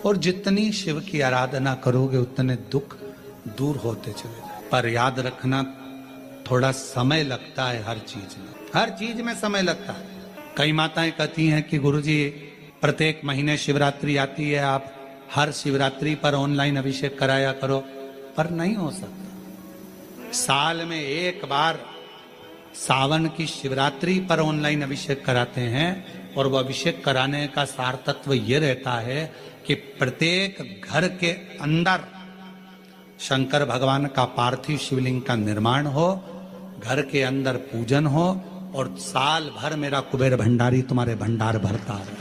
और जितनी शिव की आराधना करोगे उतने दुख दूर होते चले जाए। पर याद रखना, थोड़ा समय लगता है हर चीज में समय लगता है। कई माताएं कहती हैं कि गुरुजी प्रत्येक महीने शिवरात्रि आती है, आप हर शिवरात्रि पर ऑनलाइन अभिषेक कराया करो, पर नहीं हो सकता। साल में एक बार सावन की शिवरात्रि पर ऑनलाइन अभिषेक कराते हैं, और वो अभिषेक कराने का सार तत्व ये रहता है कि प्रत्येक घर के अंदर शंकर भगवान का पार्थिव शिवलिंग का निर्माण हो, घर के अंदर पूजन हो, और साल भर मेरा कुबेर भंडारी तुम्हारे भंडार भरता रहे,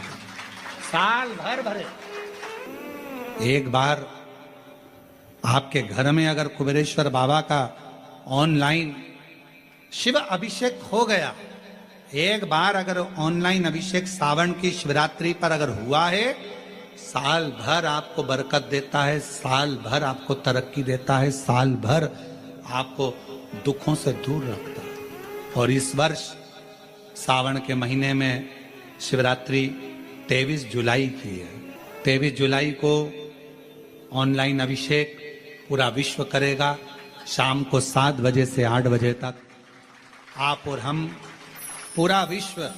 साल भर भरे। एक बार आपके घर में अगर कुबेरेश्वर बाबा का ऑनलाइन शिव अभिषेक हो गया, एक बार अगर ऑनलाइन अभिषेक सावन की शिवरात्रि पर अगर हुआ है, साल भर आपको बरकत देता है, साल भर आपको तरक्की देता है, साल भर आपको दुखों से दूर रखता है। और इस वर्ष सावन के महीने में शिवरात्रि 23 जुलाई की है। 23 जुलाई को ऑनलाइन अभिषेक पूरा विश्व करेगा। शाम को 7 बजे से 8 बजे तक आप और हम, पूरा विश्व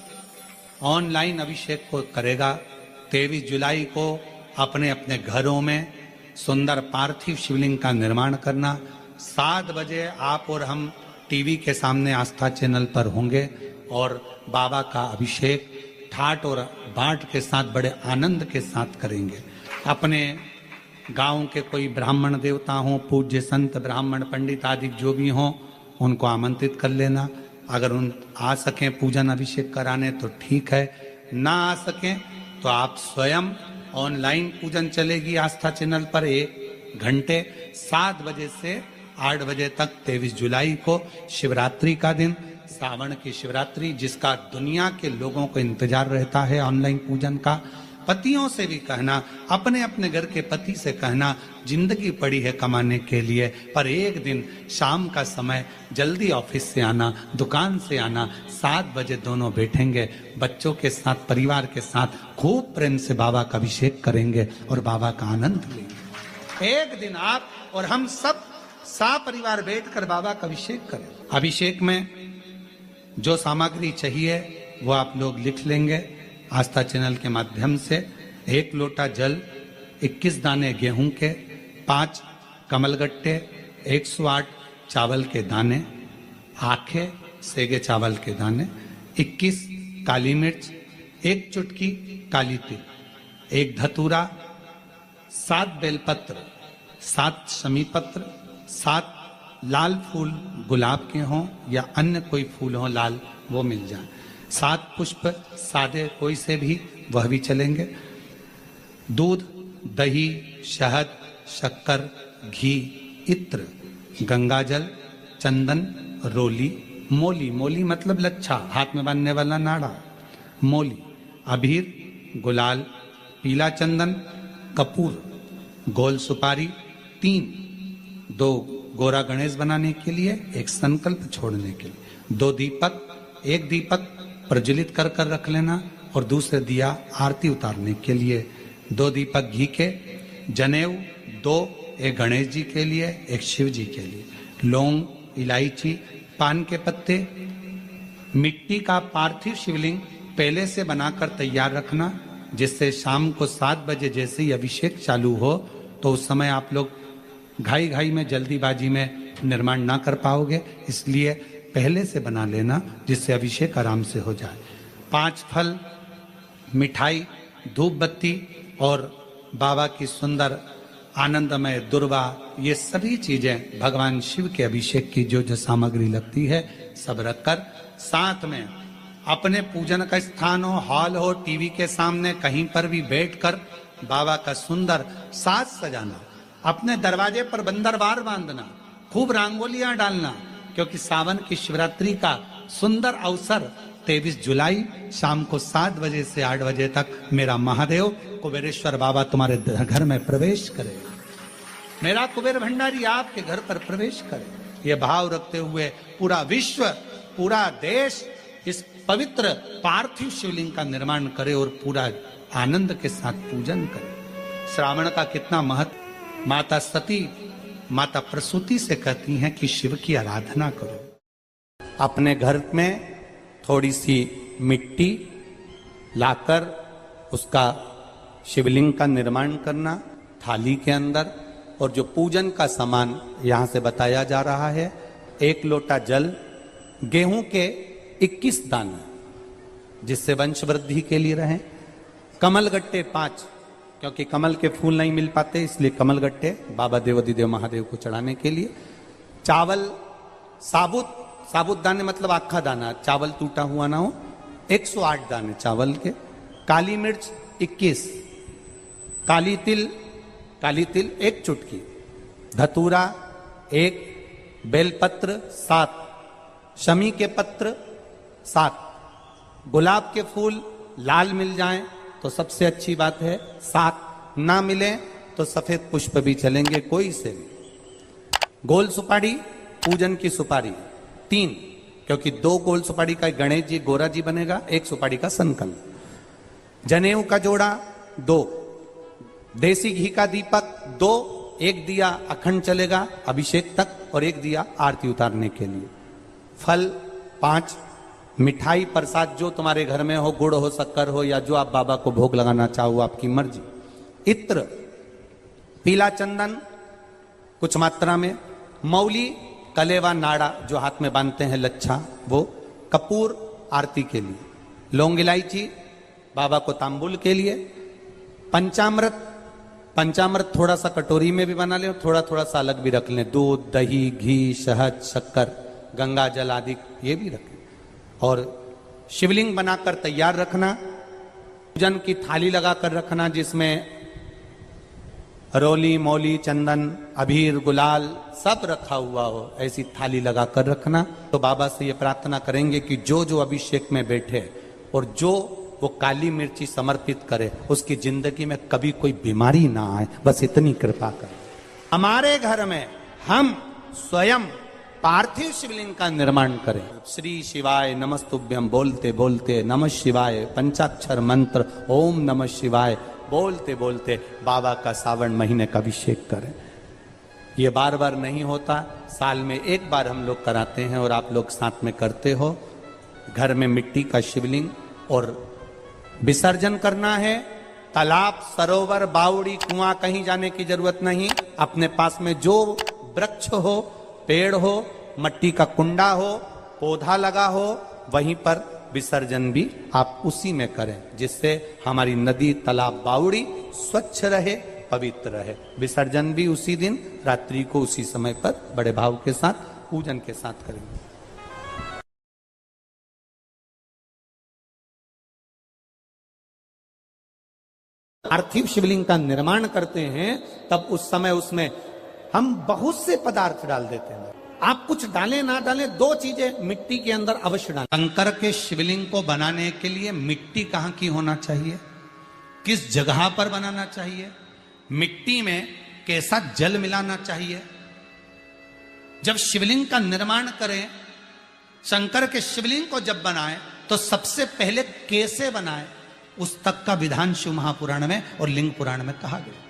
ऑनलाइन अभिषेक को करेगा। 23 जुलाई को अपने अपने घरों में सुंदर पार्थिव शिवलिंग का निर्माण करना। 7 बजे आप और हम टीवी के सामने आस्था चैनल पर होंगे और बाबा का अभिषेक ठाट और बाट के साथ बड़े आनंद के साथ करेंगे। अपने गांव के कोई ब्राह्मण देवता हों, पूज्य संत ब्राह्मण पंडित आदि जो भी हों, उनको आमंत्रित कर लेना। अगर उन आ सकें पूजन अभिषेक कराने तो ठीक है, ना आ सकें तो आप स्वयं ऑनलाइन पूजन चलेगी आस्था चैनल पर 1 घंटे 7 बजे से 8 बजे तक 23 जुलाई को शिवरात्रि का दिन, सावन की शिवरात्रि, जिसका दुनिया के लोगों को इंतजार रहता है ऑनलाइन पूजन का। पतियों से भी कहना, अपने अपने घर के पति से कहना, जिंदगी पड़ी है कमाने के लिए, पर एक दिन शाम का समय जल्दी ऑफिस से आना, दुकान से आना, 7 बजे दोनों बैठेंगे, बच्चों के साथ, परिवार के साथ खूब प्रेम से बाबा का अभिषेक करेंगे और बाबा का आनंद लेंगे। एक दिन आप और हम सब परिवार बैठकर बाबा का अभिषेक करें। अभिषेक में जो सामग्री चाहिए वो आप लोग लिख लेंगे आस्था चैनल के माध्यम से। 1 लोटा जल, 21 दाने गेहूं के, 5 कमलगट्टे, 108 चावल के दाने, आखे सेगे चावल के दाने, 21 काली मिर्च, 1 चुटकी काली तिल, 1 धतूरा, 7 बेलपत्र, 7 शमी पत्र, 7 लाल फूल गुलाब के हों या अन्य कोई फूल हो लाल, वो मिल जाए, 7 पुष्प सादे कोई से भी, वह भी चलेंगे। दूध, दही, शहद, शक्कर, घी, इत्र, गंगाजल, चंदन, रोली, मोली, मोली मतलब लच्छा, हाथ में बांधने वाला नाड़ा, मोली, अबीर, गुलाल, पीला चंदन, कपूर, गोल सुपारी, 2 गोरा गणेश बनाने के लिए, 1 संकल्प छोड़ने के लिए, 2 दीपक, 1 दीपक प्रज्वलित कर रख लेना और दूसरे दिया आरती उतारने के लिए, 2 दीपक घी के, जनेऊ 2, 1 गणेश जी के लिए, 1 शिव जी के लिए, लौंग, इलायची, पान के पत्ते, मिट्टी का पार्थिव शिवलिंग पहले से बनाकर तैयार रखना, जिससे शाम को 7 बजे जैसे ही अभिषेक चालू हो तो उस समय आप लोग घाई में जल्दीबाजी में निर्माण ना कर पाओगे, इसलिए पहले से बना लेना जिससे अभिषेक आराम से हो जाए। 5 फल, मिठाई, धूप बत्ती और बाबा की सुंदर आनंदमय दुर्वा, ये सभी चीजें भगवान शिव के अभिषेक की जो जो सामग्री लगती है सब रखकर, साथ में अपने पूजन का स्थान हो, हॉल हो, टीवी के सामने कहीं पर भी बैठकर बाबा का सुंदर साज सजाना, अपने दरवाजे पर बंदरवार बांधना, खूब रंगोलियां डालना, क्योंकि सावन की शिवरात्रि का सुंदर अवसर 23 जुलाई शाम को 7 बजे से 8 बजे तक मेरा महादेव कुबेरेश्वर बाबा तुम्हारे घर में प्रवेश करेगा, मेरा कुबेर भंडारी आपके घर पर प्रवेश करे। ये भाव रखते हुए पूरा विश्व, पूरा देश इस पवित्र पार्थिव शिवलिंग का निर्माण करे और पूरा आनंद के साथ पूजन करे। श्रावण का कितना महत्व। माता सती माता प्रसूति से कहती हैं कि शिव की आराधना करो। अपने घर में थोड़ी सी मिट्टी लाकर उसका शिवलिंग का निर्माण करना थाली के अंदर, और जो पूजन का सामान यहां से बताया जा रहा है, 1 लोटा जल, गेहूं के 21 दाने जिससे वंश वृद्धि के लिए रहें, कमलगट्टे 5, क्योंकि कमल के फूल नहीं मिल पाते इसलिए कमलगट्टे बाबा देवाधिदेव महादेव को चढ़ाने के लिए, चावल साबुत दाने मतलब आखा दाना, चावल टूटा हुआ ना हो, 108 दाने चावल के, काली मिर्च 21, काली तिल 1 चुटकी, धतूरा 1, बेलपत्र 7, शमी के पत्र 7, गुलाब के फूल लाल मिल जाएं तो सबसे अच्छी बात है 7, ना मिले तो सफेद पुष्प भी चलेंगे कोई से भी। गोल सुपारी पूजन की सुपारी 3, क्योंकि 2 गोल सुपारी का गणेश जी गोरा जी बनेगा, 1 सुपारी का संकल्प, जनेऊ का जोड़ा 2, देसी घी का दीपक 2, 1 दिया अखंड चलेगा अभिषेक तक और 1 दिया आरती उतारने के लिए, फल 5, मिठाई प्रसाद जो तुम्हारे घर में हो, गुड़ हो, शक्कर हो, या जो आप बाबा को भोग लगाना चाहो आपकी मर्जी, इत्र, पीला चंदन कुछ मात्रा में, मौली कलेवा नाड़ा जो हाथ में बांधते हैं लच्छा वो, कपूर आरती के लिए, लौंग इलायची बाबा को तांबुल के लिए, पंचामृत थोड़ा सा कटोरी में भी बना लें, थोड़ा थोड़ा सा अलग भी रख लें, दूध, दही, घी, शहद, शक्कर, गंगा जल आदि ये भी रखें, और शिवलिंग बनाकर तैयार रखना, पूजन की थाली लगाकर रखना जिसमें रोली, मौली, चंदन, अबीर, गुलाल सब रखा हुआ हो, ऐसी थाली लगाकर रखना। तो बाबा से ये प्रार्थना करेंगे कि जो जो अभिषेक में बैठे और जो वो काली मिर्ची समर्पित करे उसकी जिंदगी में कभी कोई बीमारी ना आए, बस इतनी कृपा करें। हमारे घर में हम स्वयं पार्थिव शिवलिंग का निर्माण करें। श्री शिवाय नमस्तुभ्यम बोलते बोलते नमः शिवाय पंचाक्षर मंत्र ओम नमः शिवाय बोलते बोलते बाबा का सावन महीने का अभिषेक करें। ये बार बार नहीं होता, साल में 1 बार हम लोग कराते हैं और आप लोग साथ में करते हो। घर में मिट्टी का शिवलिंग और विसर्जन करना है। तालाब, सरोवर, बावड़ी, कुआं कहीं जाने की जरूरत नहीं। अपने पास में जो वृक्ष हो, पेड़ हो, मट्टी का कुंडा हो, पौधा लगा हो, वहीं पर विसर्जन भी आप उसी में करें, जिससे हमारी नदी, तालाब, बावड़ी स्वच्छ रहे, पवित्र रहे। विसर्जन भी उसी दिन रात्रि को उसी समय पर बड़े भाव के साथ पूजन के साथ करेंगे। पार्थिव शिवलिंग का निर्माण करते हैं तब उस समय उसमें हम बहुत से पदार्थ डाल देते हैं। आप कुछ डालें ना डालें, 2 चीजें मिट्टी के अंदर अवश्य डालें। शंकर के शिवलिंग को बनाने के लिए मिट्टी कहां की होना चाहिए, किस जगह पर बनाना चाहिए, मिट्टी में कैसा जल मिलाना चाहिए। जब शिवलिंग का निर्माण करें, शंकर के शिवलिंग को जब बनाएं तो सबसे पहले कैसे बनाएं, उस तक का विधान शिव महापुराण में और लिंग पुराण में कहा गया।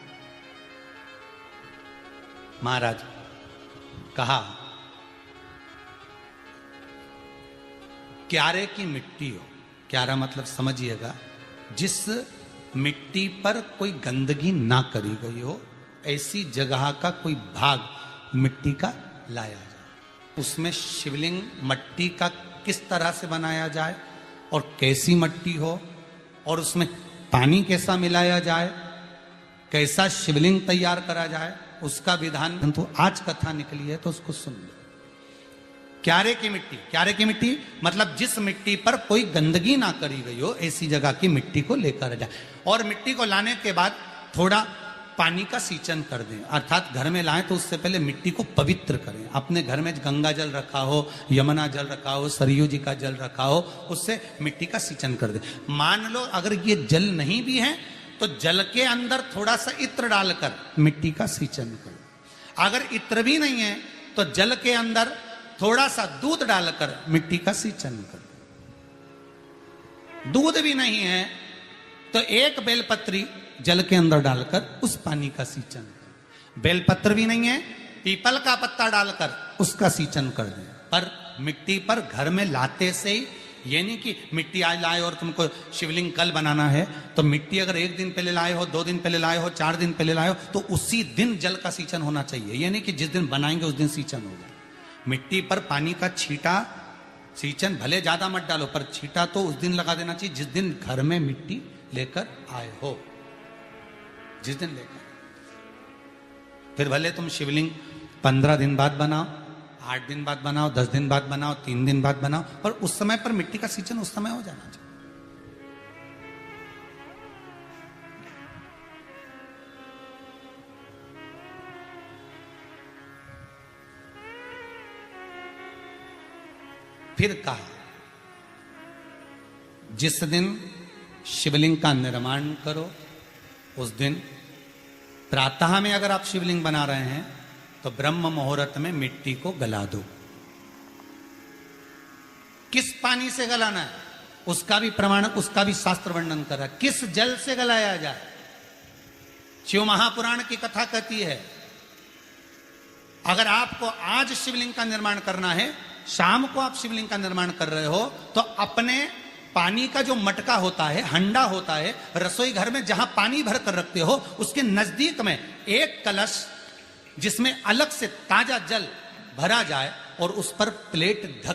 महाराज कहा, क्यारे की मिट्टी हो, क्यारा मतलब समझिएगा जिस मिट्टी पर कोई गंदगी ना करी गई हो, ऐसी जगह का कोई भाग मिट्टी का लाया जाए। उसमें शिवलिंग मट्टी का किस तरह से बनाया जाए और कैसी मट्टी हो, और उसमें पानी कैसा मिलाया जाए, कैसा शिवलिंग तैयार करा जाए, उसका विधान तो आज कथा निकली है तो उसको सुन लो। क्यारे की मिट्टी, क्यारे की मिट्टी मतलब जिस मिट्टी पर कोई गंदगी ना करी गई हो, ऐसी जगह की मिट्टी को लेकर जाए। और मिट्टी को लाने के बाद थोड़ा पानी का सींचन कर दें, अर्थात घर में लाएं तो उससे पहले मिट्टी को पवित्र करें। अपने घर में गंगा जल रखा हो, यमुना जल रखा हो, सरयू जी का जल रखा हो, उससे मिट्टी का सींचन कर दें। मान लो अगर ये जल नहीं भी है तो जल के अंदर थोड़ा सा इत्र डालकर मिट्टी का सींचन करें। अगर इत्र भी नहीं है तो जल के अंदर थोड़ा सा दूध डालकर मिट्टी का सींचन करें। दूध भी नहीं है तो 1 बेलपत्री जल के अंदर डालकर उस पानी का सींचन करें। बेलपत्र भी नहीं है, पीपल का पत्ता डालकर उसका सींचन कर दें। पर मिट्टी पर घर में लाते से ही, ये नहीं कि मिट्टी आज लाए और तुमको शिवलिंग कल बनाना है, तो मिट्टी अगर 1 दिन पहले लाए हो, 2 दिन पहले लाए हो, 4 दिन पहले लाए हो, तो उसी दिन जल का सींचन होना चाहिए। ये नहीं कि जिस दिन बनाएंगे उस दिन सींचन होगा। मिट्टी पर पानी का छींटा, सींचन भले ज्यादा मत डालो, पर छींटा तो उस दिन लगा देना चाहिए जिस दिन घर में मिट्टी लेकर आए हो, जिस दिन लेकर। फिर भले तुम शिवलिंग 15 दिन बाद बनाओ, 8 दिन बाद बनाओ, 10 दिन बाद बनाओ, 3 दिन बाद बनाओ, पर उस समय पर मिट्टी का सींचन उस समय हो जाना चाहिए। फिर कहा, जिस दिन शिवलिंग का निर्माण करो उस दिन प्रातः में अगर आप शिवलिंग बना रहे हैं तो ब्रह्म मुहूर्त में मिट्टी को गला दो। किस पानी से गलाना है उसका भी प्रमाण, उसका भी शास्त्र वर्णन कर रहा है। किस जल से गलाया जाए, शिव महापुराण की कथा कहती है, अगर आपको आज शिवलिंग का निर्माण करना है, शाम को आप शिवलिंग का निर्माण कर रहे हो, तो अपने पानी का जो मटका होता है, हंडा होता है, रसोई घर में जहां पानी भर कर रखते हो, उसके नजदीक में एक कलश जिसमें अलग से ताजा जल भरा जाए और उस पर प्लेट ढक